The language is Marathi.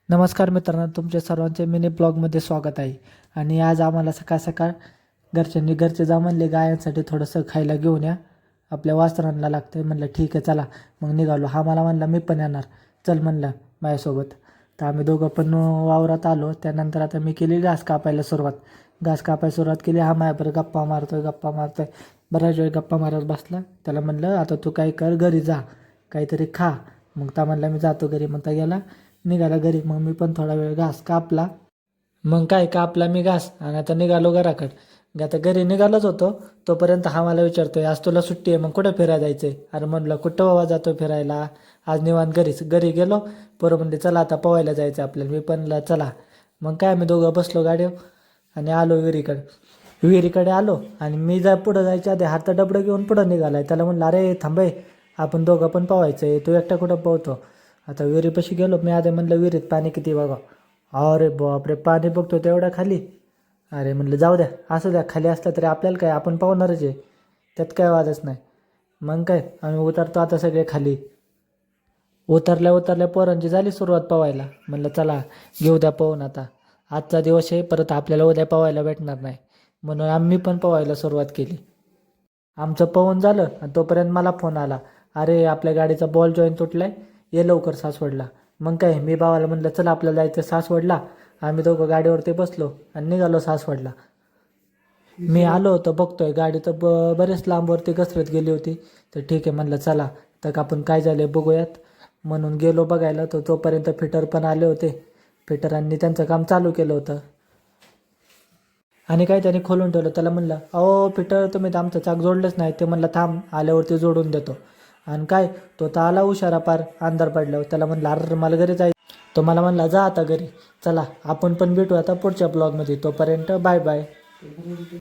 नमस्कार मित्रांनो, तुमच्या सर्वांचे मिनी ब्लॉगमध्ये स्वागत आहे. आणि आज आम्हाला सकाळ सकाळ घरचे जा म्हणले गायांसाठी थोडंसं खायला घेऊन या, आपल्या वासरांना लागतं. म्हणलं ठीक आहे चला. मग निघालो. हा मला म्हणला मी पण येणार, चल म्हणलं माझ्यासोबत. तर आम्ही दोघं पण वावरात आलो. त्यानंतर आता मी केली घास कापायला सुरुवात केली. हा माझ्याबरोबर गप्पा मारतोय. बऱ्याच वेळ गप्पा मारत बसला. त्याला म्हणलं आता तू काय कर, घरी जा काहीतरी खा. मग त्या म्हणला मी जातो घरी. म्हणता गेला, निघाला घरी. मग मी पण थोडा वेळ घास कापला. मग काय कापला मी घास आणि आता निघालो घराकडं. आता घरी निघालोच होतो तोपर्यंत हा मला विचारतोय आज तुला सुट्टी आहे, मग कुठं फिरायला जायचंय? अरे म्हणलं कुठं बाबा जातो फिरायला, आज निवांत घरी गेलो. पोरं म्हणले चला आता पोहायला जायचं आपल्याला. मी पण म्हणलं चला. मग काय आम्ही दोघं बसलो गाडीवर आणि आलो विहिरीकडे आलो. आणि मी पुढं जायच्या आधी हात डबडं घेऊन पुढं निघालाय. त्याला म्हणलं अरे थांबय, आपण दोघं पण पोहायचंय, तू एकटा कुठं पोहतो? आता विहिरीपाशी गेलो मी. आधी म्हणलं विहिरीत पाणी किती बघा. अरे बापरे, पाणी बघतो तेवढ्या खाली. अरे म्हणलं जाऊ द्या, असं द्या, खाली असलं तरी आपल्याला काय, आपण पावणारच आहे, त्यात काय वादच नाही. मग काय आम्ही उतरतो आता सगळे खाली. उतरल्या पोरांची झाली सुरुवात पोवायला. म्हणलं चला घेऊ द्या पोहून आता, आजचा दिवस आहे, परत आपल्याला उद्या पोवायला भेटणार नाही. म्हणून आम्ही पण पोवायला सुरुवात केली. आमचं पोहून झालं आणि तोपर्यंत मला फोन आला, अरे आपल्या गाडीचा बॉल जॉईंट तुटलाय, ये लवकर सासवडला. मग काय मी भावाला म्हणलं चला आपल्याला जायचं सासवडला. आम्ही दोघं गाडीवरती बसलो आणि निघालो सासवडला. मी आलो होतो बघतोय गाडी तर बरेच लांबवरती घसरत गेली होती. तर ठीक आहे म्हणलं चला तर आपण काय झाले बघूयात. म्हणून गेलो बघायला. तर तोपर्यंत फिटर पण आले होते. फिटरांनी त्यांचं काम चालू केलं होतं. आणि काय त्याने खोलून ठेवलं. त्याला म्हणलं अहो फिटर, तुम्ही तर आमचं चाक जोडलंच नाही. ते म्हणलं थांब, आल्यावरती जोडून देतो. आणि काय तो तर आला उशारा, पार अंधार पडल्यावर. त्याला म्हणलं अरे मला घरी जायचं. तो मला म्हणला जा आता घरी. चला आपण पण भेटू आता पुढच्या ब्लॉगमध्ये. तोपर्यंत बाय बाय.